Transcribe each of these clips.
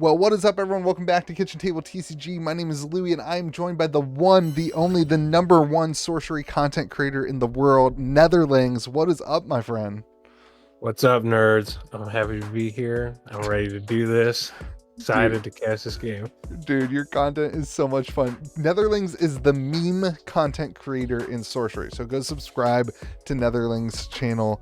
Well, what is up, everyone? Welcome back to Kitchen Table TCG. My name is Louie, and I am joined by the one, the only, the number one sorcery content creator in the world, Netherlings. What is up, my friend? What's up, nerds? I'm happy to be here. I'm ready to do this. Excited to catch this game. Dude, your content is so much fun. Netherlings is the meme content creator in sorcery. So go subscribe to Netherlings' channel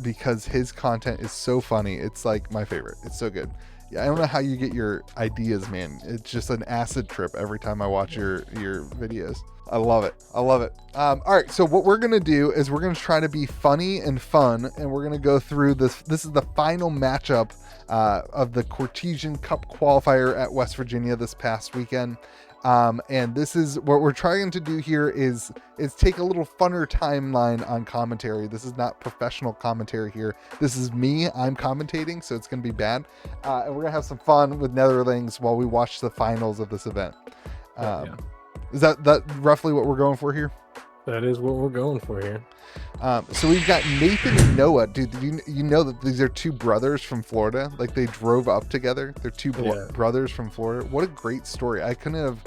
because his content is so funny. It's like my favorite. It's so good. Yeah, I don't know how you get your ideas, man. It's just an acid trip every time I watch your videos. I love it. I love it. All right, so what we're going to do is we're going to try to be funny and fun, and we're going to go through this. This is the final matchup of the Cortesian Cup qualifier at West Virginia this past weekend. And this is what we're trying to do here is take a little funner timeline on commentary. This is not professional commentary here. This is me. I'm commentating, so it's going to be bad. And we're going to have some fun with Netherlings while we watch the finals of this event. Yeah. Is that roughly what we're going for here? That is what we're going for here. So we've got Nathan and Noah. Dude, you know that these are two brothers from Florida? Like, they drove up together. They're two brothers from Florida. What a great story. I couldn't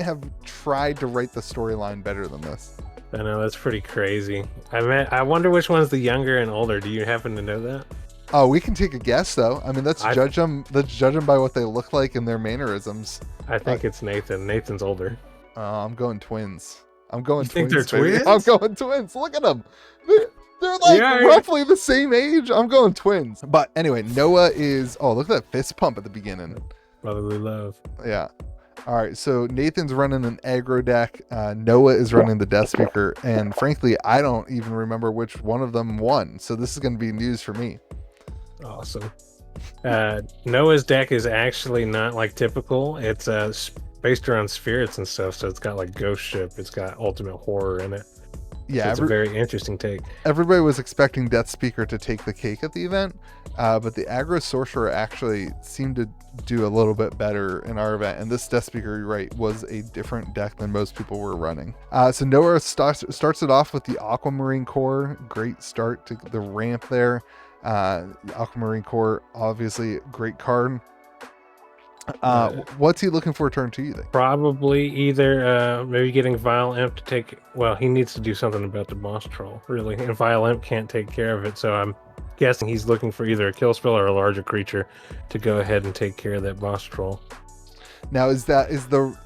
have tried to write the storyline better than this. I know, that's pretty crazy. I wonder which one's the younger and older. Do you happen to know that? Oh, we can take a guess, though. I mean, let's judge them by what they look like and their mannerisms. I think it's Nathan. Nathan's older. I'm going twins. I'm going twins. You think they're twins? I'm going twins. Look at them. They're like roughly the same age. I'm going twins. But anyway, Noah is... Oh, look at that fist pump at the beginning. Brotherly love. Yeah. All right, so Nathan's running an aggro deck. Noah is running the Death Speaker. And frankly, I don't even remember which one of them won. So this is going to be news for me. Awesome. Noah's deck is actually not like typical. It's based around spirits and stuff, so it's got like Ghost Ship, it's got Ultimate Horror in it. Yeah, so it's a very interesting take. Everybody was expecting Death Speaker to take the cake at the event, but the aggro sorcerer actually seemed to do a little bit better in our event, and this Death Speaker, you're right, was a different deck than most people were running. So Noah starts it off with the Aquamarine Core. Great start to the ramp there. Aquamarine Core, obviously great card. What's he looking for turn 2, you think? Probably either maybe getting Vile Imp to take... Well, he needs to do something about the boss troll, really. And Vile Imp can't take care of it, so I'm guessing he's looking for either a kill spell or a larger creature to go ahead and take care of that boss troll. Now, is the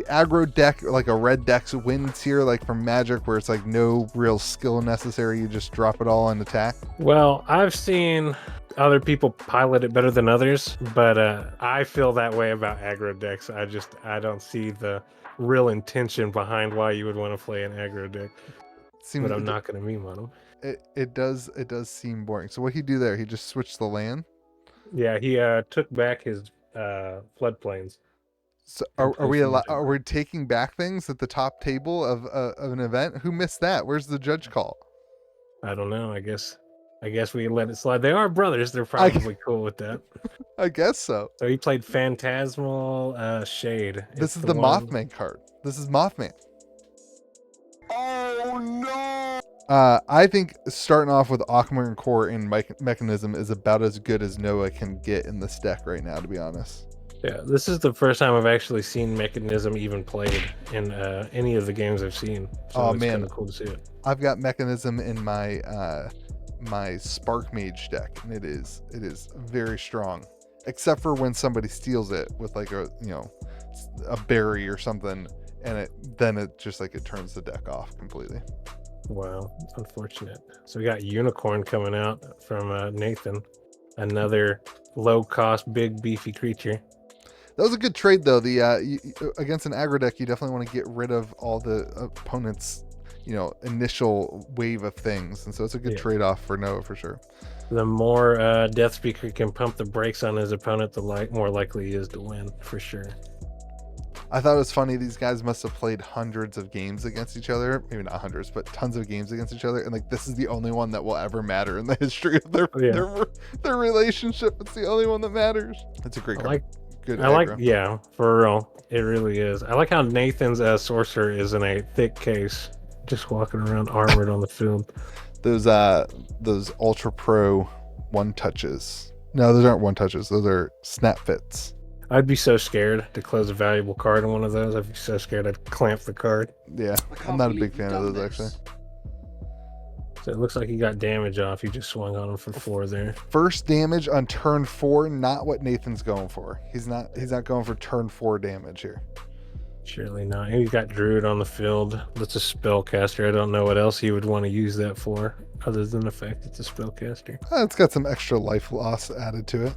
aggro deck like a red deck's wins here, like from Magic, where it's like no real skill necessary, you just drop it all on attack? Well, I've seen other people pilot it better than others, but I feel that way about aggro decks. I don't see the real intention behind why you would want to play an aggro deck. But I'm not going to meme on them. It does seem boring. So what he do there? He just switched the land? Yeah, he took back his floodplains. So are we taking back things at the top table of an event? Who missed that? Where's the judge call? I don't know. I guess we let it slide. They are brothers. They're probably cool with that. I guess so. So he played Phantasmal Shade. This is the Mothman card. This is Mothman. Oh no! I think starting off with Aquamarine Core in Mechanism is about as good as Noah can get in this deck right now, to be honest. Yeah, this is the first time I've actually seen Mechanism even played in any of the games I've seen. So it's kind of cool to see it. I've got Mechanism in my my Spark Mage deck, and it is very strong, except for when somebody steals it with like a berry or something, and it just like it turns the deck off completely. Wow, unfortunate. So we got Unicorn coming out from Nathan, another low cost big beefy creature. That was a good trade, though. Against an aggro deck, you definitely want to get rid of all the opponent's, initial wave of things, and so it's a good trade-off for Noah for sure. The more Death Speaker can pump the brakes on his opponent, the more likely he is to win, for sure. I thought it was funny. These guys must have played hundreds of games against each other. Maybe not hundreds, but tons of games against each other. And like, this is the only one that will ever matter in the history of their relationship. It's the only one that matters. It's a great card. For real. It really is. I like how Nathan's sorcerer is in a thick case, just walking around armored on the field. Those Ultra Pro one touches. No, those aren't one touches. Those are snap fits. I'd be so scared to close a valuable card in one of those. I'd be so scared I'd clamp the card. Yeah, I'm not a big fan of those actually. So it looks like he got damage off. He just swung on him for 4 there. First damage on turn 4, not what Nathan's going for. He's not going for turn 4 damage here. Surely not. He's got Druid on the field. That's a spellcaster. I don't know what else he would want to use that for, other than the fact it's a spellcaster. It's got some extra life loss added to it.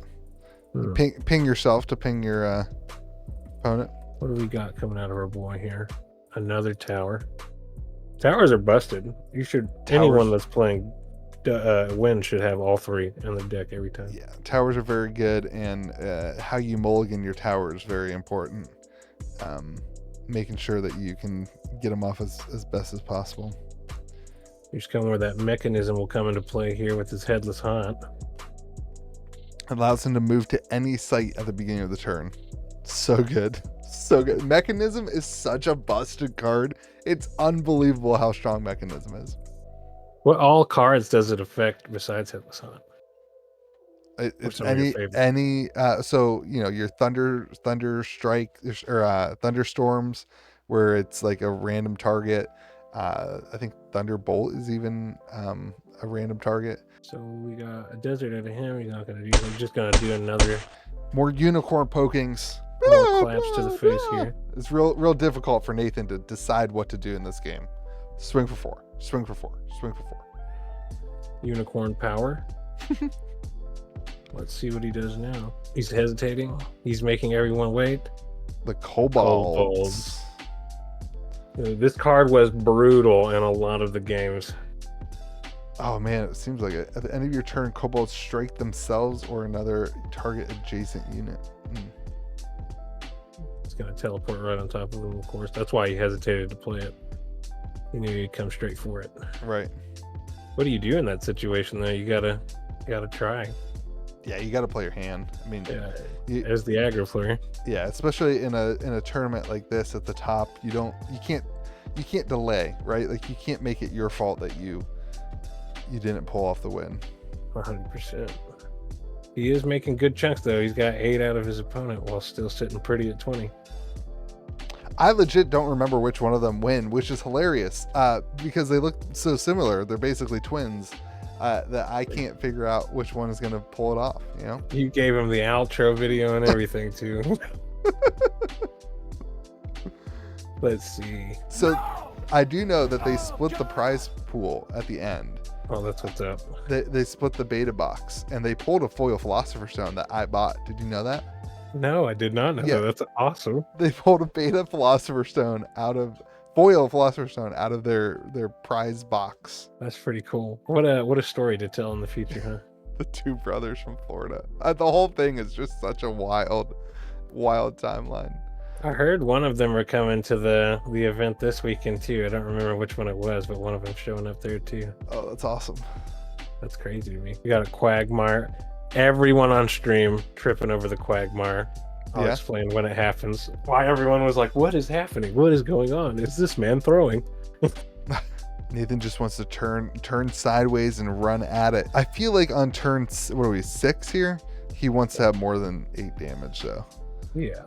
Ping yourself to ping your opponent. What do we got coming out of our boy here? Another tower. Towers are busted. You should. Anyone that's playing Win should have all 3 in the deck every time. Yeah, towers are very good, and how you mulligan your tower is very important. Making sure that you can get them off as best as possible. Here's coming where that mechanism will come into play here with his headless haunt. Allows him to move to any site at the beginning of the turn. So good. So good. Mechanism is such a busted card. It's unbelievable how strong Mechanism is. What all cards does it affect besides headless haunt? It's any so you know your thunder strike or thunderstorms where it's like a random target. I think Thunderbolt is even a random target. So we got a desert out of him. He's not gonna do. He's just gonna do another more unicorn pokings. More claps to the face here. It's real difficult for Nathan to decide what to do in this game. Swing for 4. Swing for 4. Swing for 4. Unicorn power. Let's see what he does now. He's hesitating. He's making everyone wait. The kobolds. This card was brutal in a lot of the games. Oh man, it seems like it. At the end of your turn, kobolds strike themselves or another target adjacent unit. It's going to teleport right on top of him, of course. That's why he hesitated to play it. He knew he'd come straight for it. Right. What do you do in that situation, though? You gotta try. Yeah, you gotta play your hand. I mean, as the aggro player. Yeah, especially in a tournament like this at the top, you can't delay, right? Like you can't make it your fault that you didn't pull off the win. 100%. He is making good chunks though. He's got 8 out of his opponent while still sitting pretty at 20. I legit don't remember which one of them win, which is hilarious because they look so similar. They're basically twins that I can't figure out which one is going to pull it off, you know? You gave him the outro video and everything too. Let's see. So I do know that they split the prize pool at the end. Oh, that's what's up. They split the beta box and they pulled a foil Philosopher's Stone that I bought. Did you know that? No, I did not know that. That's awesome. They pulled a beta Philosopher's Stone foil Philosopher's Stone out of their prize box. That's pretty cool. What a story to tell in the future, huh? The 2 brothers from Florida. The whole thing is just such a wild timeline. I heard one of them are coming to the event this weekend too. I don't remember which one it was, but one of them showing up there too. Oh, that's awesome. That's crazy to me. We got a Quagmire. Everyone on stream tripping over the Quagmire. I'll explain when it happens. Why everyone was like, what is happening? What is going on? Is this man throwing? Nathan just wants to turn sideways and run at it. I feel like on turn, 6 here? He wants to have more than 8 damage though. Yeah.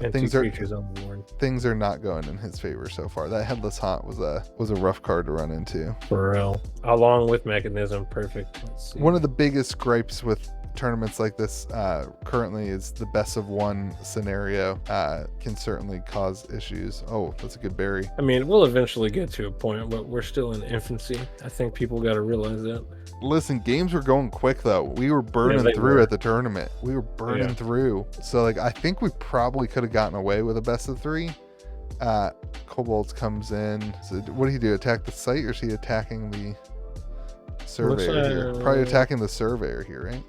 And things are not going in his favor so far. That Headless Haunt was a rough card to run into. For real. Along with Mechanism, perfect. Let's see. One of the biggest gripes with tournaments like this currently is the best of 1 scenario can certainly cause issues. Oh, that's a good berry. I mean, we'll eventually get to a point, but we're still in infancy. I think people got to realize that. Listen, games were going quick though. We were burning through at the tournament. We were burning through. So like I think we probably could have gotten away with a best of 3. Kobolds comes in. So what did he do? Attack the site, or is he attacking the surveyor here? Probably attacking the surveyor here, right?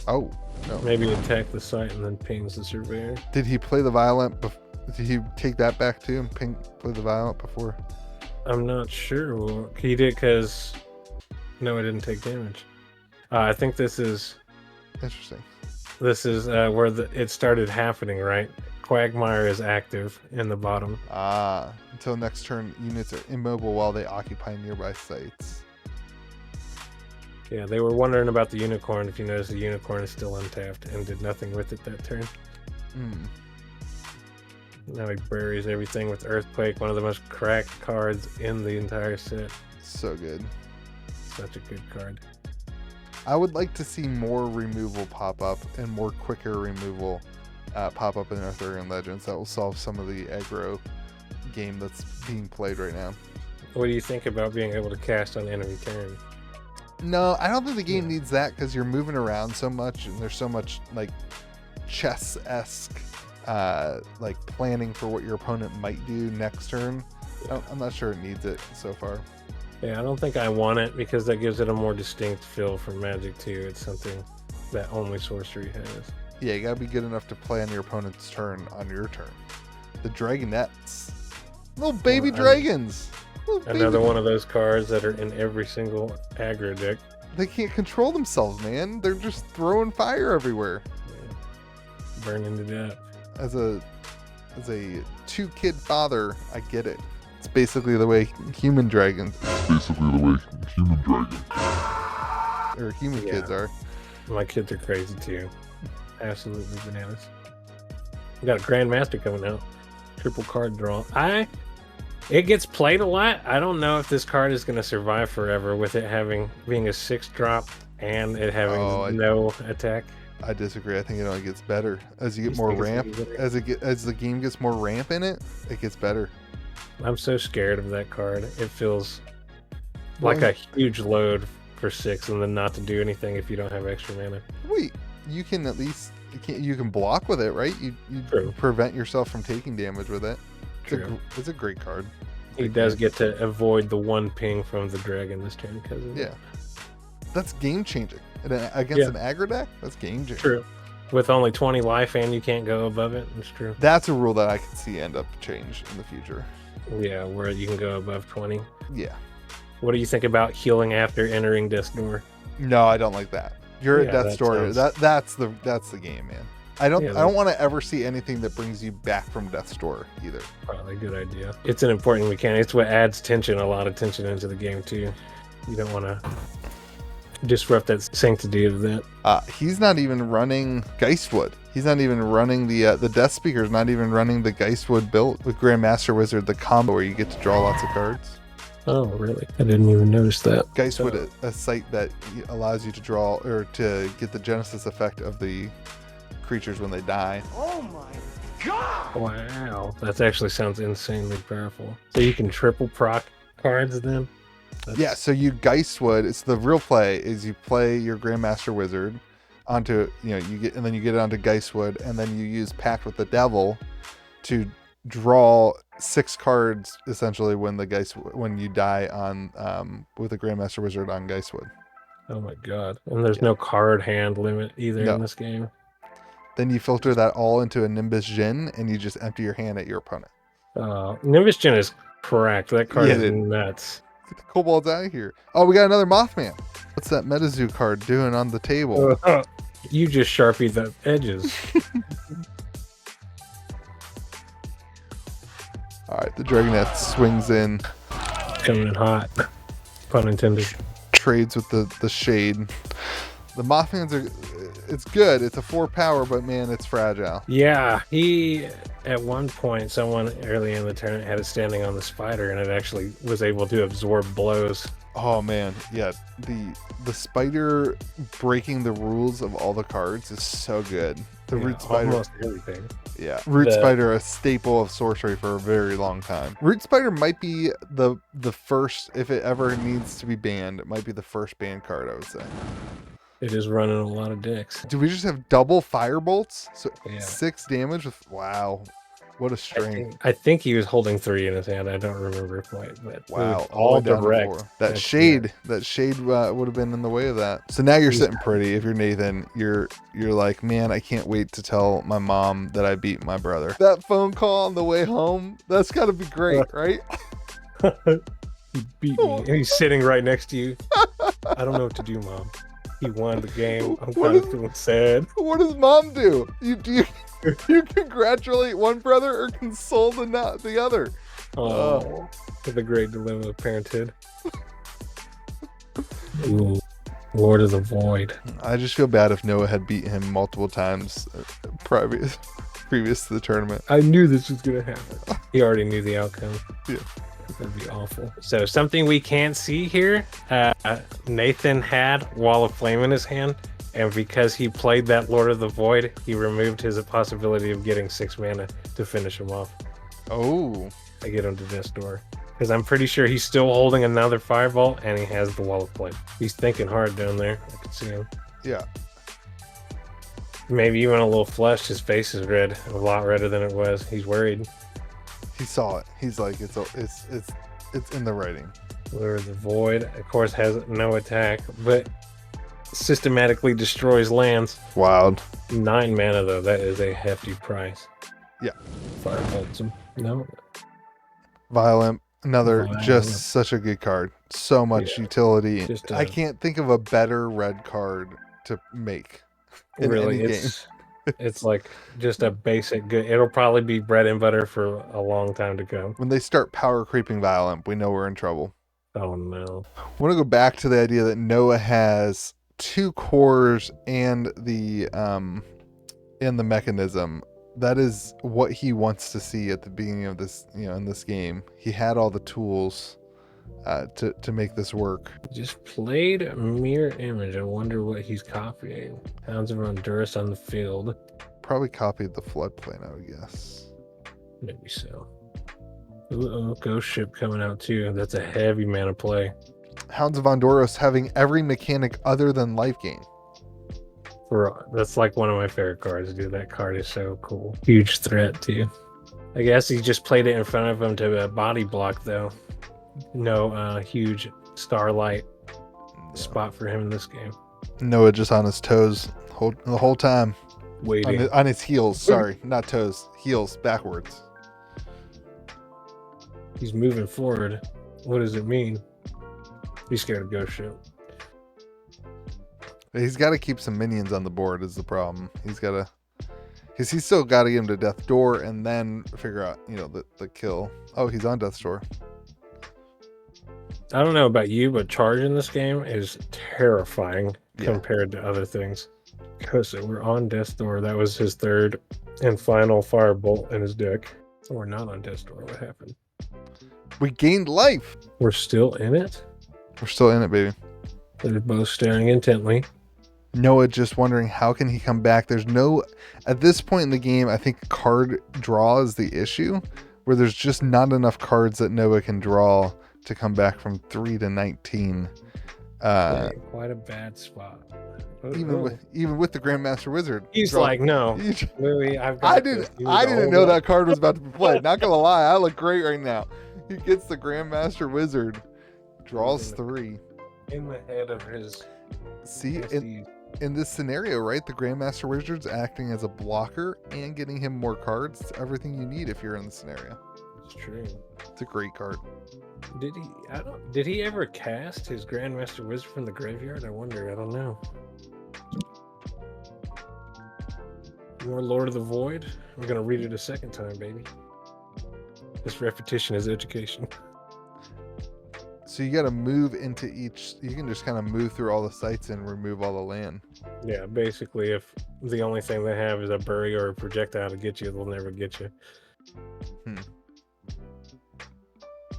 Oh, no. Maybe attack the site and then pings the surveyor. Did he play the violent? Did he take that back too and play the violent before? I'm not sure. Well, he did because no, it didn't take damage. I think this is interesting. This is where it started happening, right? Quagmire is active in the bottom. Until next turn, units are immobile while they occupy nearby sites. Yeah, they were wondering about the unicorn. If you notice, the unicorn is still untapped and did nothing with it that turn. Now he buries everything with Earthquake, one of the most cracked cards in the entire set. So good. Such a good card. I would like to see more removal pop up and more quicker removal pop up in Arthurian Legends. That will solve some of the aggro game that's being played right now. What do you think about being able to cast on enemy turn? No, I don't think the game needs that because you're moving around so much and there's so much like chess-esque like planning for what your opponent might do next turn. I'm not sure it needs it so far. Yeah, I don't think I want it because that gives it a more distinct feel from Magic too. It's something that only Sorcery has. Yeah, you gotta be good enough to play on your opponent's turn on your turn. The Dragonettes. Little baby dragons. Another one of those cards that are in every single aggro deck. They can't control themselves, man. They're just throwing fire everywhere. Yeah. Burning to death. As a 2-kid father, I get it. It's basically the way human dragons. Or human kids are. My kids are crazy too. Absolutely bananas. We got a Grandmaster coming out. Triple card draw. It gets played a lot. I don't know if this card is going to survive forever with it being a 6-drop and it having no attack. I disagree. I think it only gets better as you get more ramp. As the game gets more ramp in it, it gets better. I'm so scared of that card. It feels like a huge load for 6 and then not to do anything if you don't have extra mana. Wait, you can at least you can block with it, right? You prevent yourself from taking damage with it. It's a great card. He does get to avoid the 1 ping from the dragon this turn because of it. That's game changing. Against an aggro deck, that's game changing. True. With only 20 life and you can't go above it. It's true. That's a rule that I can see end up change in the future. Yeah, where you can go above 20. Yeah. What do you think about healing after entering Death's Door? No, I don't like that. You're at Death's Door. That's the game, man. I don't want to ever see anything that brings you back from Death's Door either. Probably a good idea. It's an important mechanic. It's what adds tension, a lot of tension into the game too. You don't want to disrupt that sanctity of that. He's not even running Geistwood. He's not even running the Death Speaker's not even running the Geistwood build with Grandmaster Wizard, the combo where you get to draw lots of cards. Oh, really? I didn't even notice that. Geistwood, a site that allows you to draw or to get the Genesis effect of the creatures when they die. Oh my god! Wow, that actually sounds insanely powerful. So you can triple proc cards then? Yeah, so you Geistwood. It's the real play is you play your Grandmaster Wizard onto you get it onto Geistwood, and then you use Pact with the Devil to draw 6 cards essentially when you die on with a Grandmaster Wizard on Geistwood. Oh my god! And there's no card hand limit either in this game. Then you filter that all into a Nimbus Djinn, and you just empty your hand at your opponent. Nimbus Djinn is cracked. That card is nuts. Get the kobolds out of here. Oh, we got another Mothman. What's that MetaZoo card doing on the table? You just Sharpie the edges. All right, the Dragonette swings in. Coming in hot. Pun intended. Trades with the Shade. The Mothmans it's good. It's a 4 power, but man, it's fragile. Yeah, at one point, someone early in the tournament had it standing on the spider, and it actually was able to absorb blows. Oh man, yeah. The spider breaking the rules of all the cards is so good. The Root Spider, almost everything. Yeah, Root Spider, a staple of Sorcery for a very long time. Root Spider might be the first, if it ever needs to be banned, it might be the first banned card, I would say. It is running a lot of decks. Do we just have double fire bolts? So 6 damage with what a strength. I think he was holding 3 in his hand. I don't remember quite, but wow, all direct. That shade would have been in the way of that. So now you're sitting pretty. If you're Nathan, you're like, man, I can't wait to tell my mom that I beat my brother. That phone call on the way home, that's got to be great, right? He beat me, and he's sitting right next to you. I don't know what to do, Mom. He won the game. I'm kind of feeling sad. What does Mom do? You congratulate one brother or console the other. Oh, the great dilemma of parenthood. Ooh. Lord of the Void. I just feel bad if Noah had beat him multiple times previous to the tournament. I knew this was gonna happen. He already knew the outcome. Yeah. That'd be awful. So something we can't see here, Nathan had Wall of Flame in his hand, and because he played that Lord of the Void, he removed his possibility of getting 6 mana to finish him off. Oh. I get him to this door. Because I'm pretty sure he's still holding another Firebolt, and he has the Wall of Flame. He's thinking hard down there. I can see him. Yeah. Maybe even a little flushed. His face is red, a lot redder than it was. He's worried. He saw it. He's like, it's in the writing. Lord of the Void, of course, has no attack, but systematically destroys lands. Wild. 9 mana, though. That is a hefty price. Yeah. Firebolts him. No. Violent. Another Violent. just such a good card. So much utility. Just I can't think of a better red card to make in really, any game. it's like just a basic good. It'll probably be bread and butter for a long time to come. When they start power creeping Violent, we know we're in trouble. Oh no. I want to go back to the idea that Noah has 2 cores and the mechanism. That is what he wants to see at the beginning of this, in this game. He had all the tools to make this work. Just played a mirror image. I wonder what he's copying. Hounds of Honduras on the field. Probably copied the floodplain, I would guess. Maybe so. Uh-oh, Ghost Ship coming out too. That's a heavy mana play. Hounds of Honduras having every mechanic other than life gain. That's like one of my favorite cards, dude. That card is so cool. Huge threat too. I guess he just played it in front of him to body block though. No huge starlight spot for him in this game. Noah just on his toes the whole time. Waiting. On his heels, sorry. Not toes. Heels, backwards. He's moving forward. What does it mean? He's scared of Ghost Ship. He's got to keep some minions on the board is the problem. He's got to... Because he's still got to get him to Death Door and then figure out, the kill. Oh, he's on Death's Door. I don't know about you, but charge in this game is terrifying compared to other things. Because we're on Death's Door. That was his 3rd and final Firebolt in his deck. Oh, we're not on Death's Door. What happened? We gained life. We're still in it? We're still in it, baby. They're both staring intently. Noah just wondering how can he come back. There's no... At this point in the game, I think card draw is the issue. Where there's just not enough cards that Noah can draw to come back from 3 to 19. Quite a bad spot. Even with the Grandmaster Wizard. He's like, no. Louis, I didn't know that card was about to be played. Not gonna lie, I look great right now. He gets the Grandmaster Wizard, draws 3. In the head of his... See, in this scenario, right, the Grandmaster Wizard's acting as a blocker and getting him more cards. It's everything you need if you're in the scenario. It's true. It's a great card. Did he ever cast his Grandmaster Wizard from the graveyard? I wonder. I don't know. More Lord of the Void. I'm gonna read it a second time, baby. This repetition is education. So you got to move into each. You can just kind of move through all the sites and remove all the land. Yeah, basically, if the only thing they have is a bury or a projectile to get you, they'll never get you.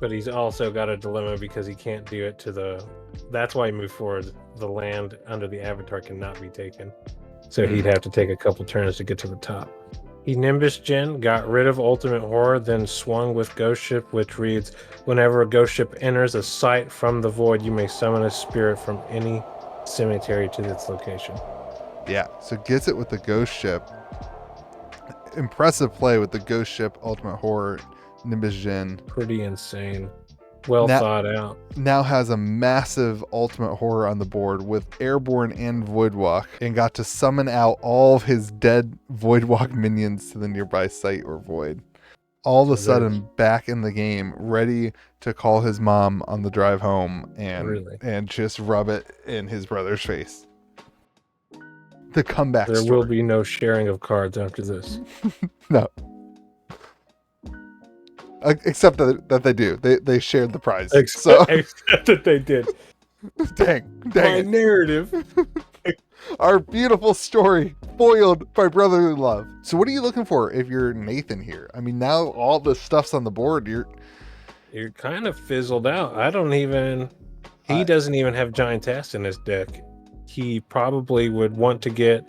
But he's also got a dilemma because he can't do it to the... That's why he moved forward. The land under the avatar cannot be taken. So he'd have to take a couple turns to get to the top. He Nimbus Gen, got rid of Ultimate Horror, then swung with Ghost Ship, which reads, whenever a Ghost Ship enters a site from the void, you may summon a spirit from any cemetery to its location. Yeah, so gets it with the Ghost Ship. Impressive play with the Ghost Ship, Ultimate Horror, Nimbus Gen. Pretty insane. Well thought out. Now has a massive Ultimate Horror on the board with Airborne and Voidwalk, and got to summon out all of his dead Voidwalk minions to the nearby site or void. All of a sudden, back in the game, ready to call his mom on the drive home and just rub it in his brother's face. The comeback There will be no sharing of cards after this. No. Except that they do. They shared the prize. Except that they did. Dang My it. narrative. Our beautiful story foiled by brotherly love. So what are you looking for if you're Nathan here? I mean, now all the stuff's on the board. You're kind of fizzled out. I don't even. He doesn't even have Giantess in his deck. He probably would want to get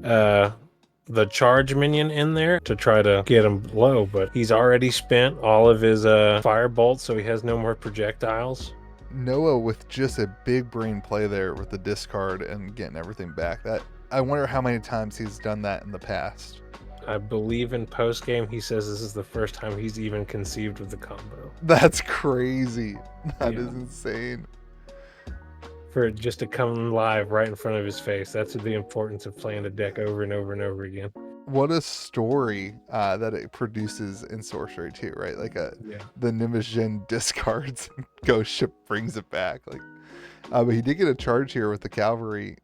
the charge minion in there to try to get him low, but he's already spent all of his fire bolts, so he has no more projectiles. Noah with just a big brain play there with the discard and getting everything back. That I wonder how many times he's done that in the past. I believe in post game he says this is the first time he's even conceived of the combo. That's crazy. That is Yeah. insane. For it just to come live right in front of his face. That's the importance of playing the deck over and over and over again. What a story that it produces in Sorcery too, right? Like the Nimbus Jin discards, Ghost Ship brings it back. Like, but he did get a charge here with the cavalry.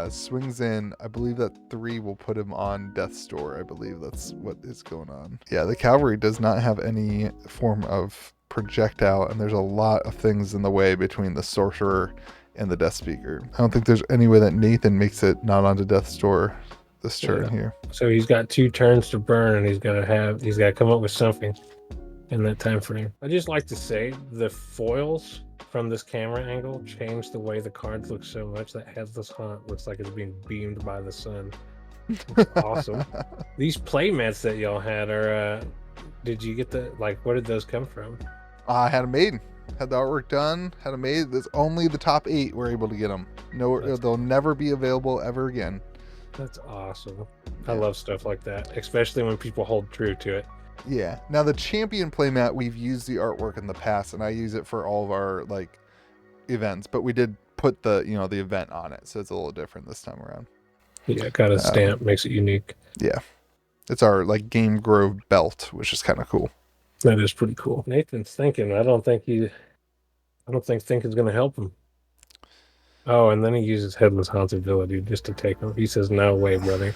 Swings in. I believe that 3 will put him on Death's Door. I believe that's what is going on. Yeah, the cavalry does not have any form of projectile, and there's a lot of things in the way between the sorcerer and the Death Speaker. I don't think there's any way that Nathan makes it not onto Death's Door this turn here. So he's got 2 turns to burn, and he's got to come up with something in that time frame. I just like to say the foils from this camera angle change the way the cards look so much that Headless Haunt looks like it's being beamed by the sun. It's awesome. These playmats that y'all had are did you get where did those come from? I had them made. Had the artwork done, had them made. There's only the top 8 were able to get them. No, they'll never be available ever again. That's awesome. Yeah. I love stuff like that, especially when people hold true to it. Yeah. Now the champion playmat, we've used the artwork in the past, and I use it for all of our events. But we did put the the event on it, so it's a little different this time around. Yeah, got a stamp, makes it unique. Yeah, it's our Game Grove belt, which is kind of cool. That is pretty cool. Nathan's thinking. I don't think thinking's going to help him. Oh, and then he uses Headless Haunt's ability just to take him. He says, "No way, brother."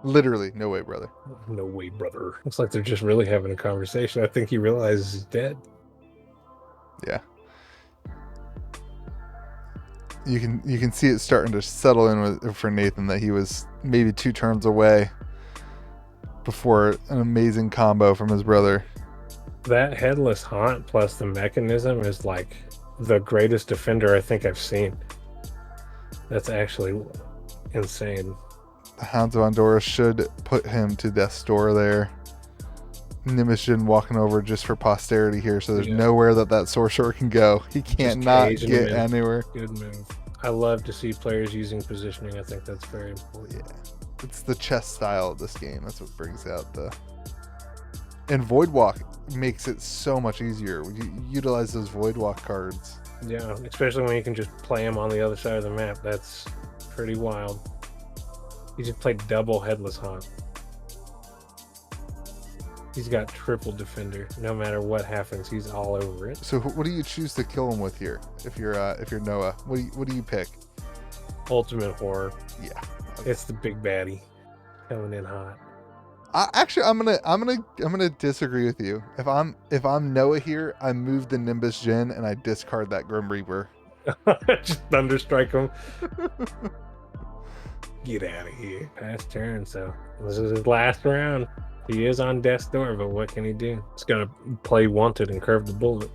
Literally, no way, brother. No way, brother. Looks like they're just really having a conversation. I think he realizes he's dead. Yeah. You can see it starting to settle in for Nathan that he was maybe 2 turns away before an amazing combo from his brother. That Headless Haunt plus the mechanism is like the greatest defender I think I've seen. That's actually insane. The Hounds of Andorra should put him to Death's Door there. Nimbus Jin walking over just for posterity here, so there's nowhere that sorcerer can go. He can't not get anywhere. Good move. I love to see players using positioning. I think that's very important. Yeah. It's the chess style of this game. That's what brings out the... And Void Walk makes it so much easier. You utilize those Void Walk cards. Yeah, especially when you can just play them on the other side of the map. That's pretty wild. You just played double Headless Haunt. He's got triple defender. No matter what happens, he's all over it. So what do you choose to kill him with here? If you're Noah, what do you pick? Ultimate Horror. Yeah. It's the big baddie coming in hot. Actually, I'm gonna disagree with you. If I'm Noah here, I move the Nimbus Jin and I discard that Grim Reaper. Just thunderstrike him. Get out of here. Past turn, so this is his last round. He is on Death's Door, but what can he do? He's gonna play Wanted and curve the bullet.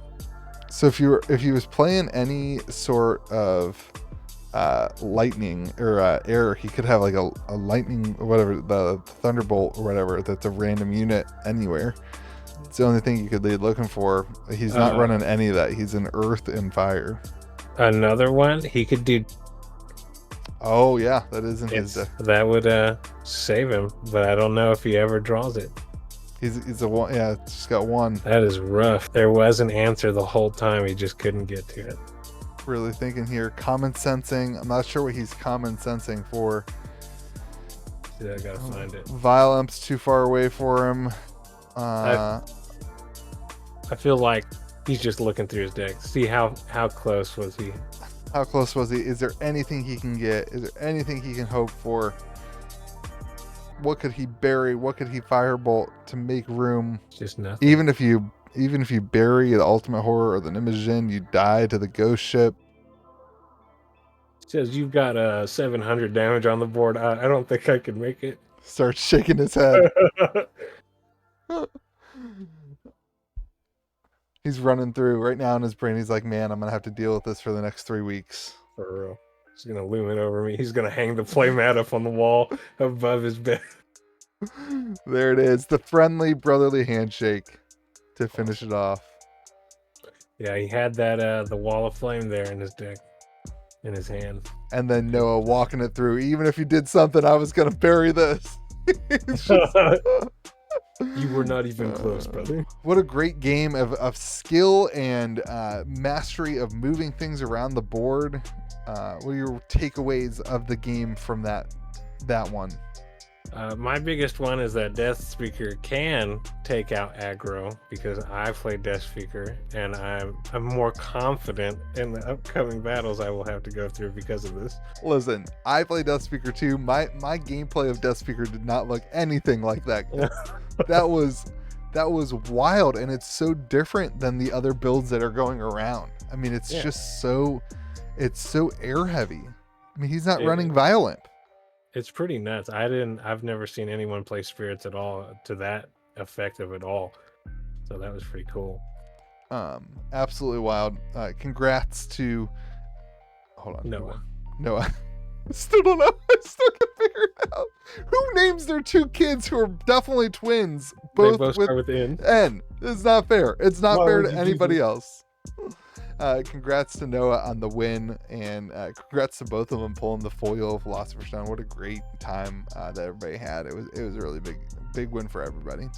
So if he was playing any sort of lightning or air, he could have a lightning or whatever, the thunderbolt or whatever, that's a random unit anywhere. It's the only thing you could be looking for. He's not running any of that. He's in earth and fire. Another one he could do. Oh yeah, that is in his deck. That would save him, but I don't know if he ever draws it. He's a one. Yeah, it's just got one. That is rough. There was an answer the whole time. He just couldn't get to it. Really thinking here. Common sensing. I'm not sure what he's common sensing for. Yeah, I gotta find it. Violem's too far away for him. I feel like he's just looking through his deck. See how close was he? How close was he? Is there anything he can get? Is there anything he can hope for? What could he bury? What could he firebolt to make room? Just nothing. Even if you bury the Ultimate Horror or the Nimbus Jin, you die to the Ghost Ship. Says you've got 700 damage on the board. I don't think I can make it. Starts shaking his head. He's running through right now in his brain. He's like, man, I'm going to have to deal with this for the next 3 weeks. For real. He's going to loom it over me. He's going to hang the playmat up on the wall above his bed. There it is. The friendly brotherly handshake to finish it off. Yeah, he had that the wall of flame there in his deck, in his hand. And then Noah walking it through. Even if you did something, I was going to bury this. You were not even close, brother. What a great game of skill and mastery of moving things around the board. What are your takeaways of the game from that one? My biggest one is that Death Speaker can take out aggro because I play Death Speaker and I'm more confident in the upcoming battles I will have to go through because of this. Listen, I play Death Speaker too. My gameplay of Death Speaker did not look anything like that. That was wild, and it's so different than the other builds that are going around. I mean, it's just so air heavy. I mean, he's not running violent. It's pretty nuts. I've never seen anyone play spirits at all to that effective at all. So that was pretty cool. Absolutely wild. Congrats to Noah. Still don't know. I still can't figure it out. Who names their 2 kids who are definitely twins? Both start with N. N. It's not fair. It's not fair to anybody else. Congrats to Noah on the win, and congrats to both of them pulling the foil of Philosopher's Stone. What a great time that everybody had. It was a really big win for everybody.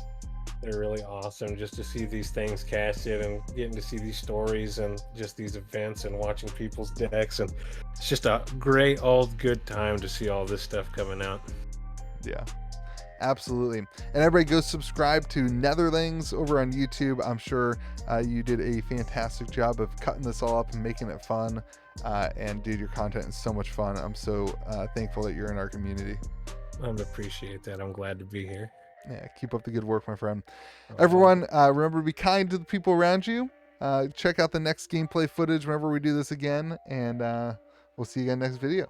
They're really awesome just to see these things casted and getting to see these stories and just these events and watching people's decks, and it's just a great old good time to see all this stuff coming out. Yeah, absolutely. And everybody go subscribe to Netherlings over on YouTube. I'm sure you did a fantastic job of cutting this all up and making it fun. And dude, your content is so much fun. I'm so thankful that you're in our community. I appreciate that. I'm glad to be here. Yeah, keep up the good work, my friend. Everyone, remember to be kind to the people around you. Check out the next gameplay footage whenever we do this again, and we'll see you again next video.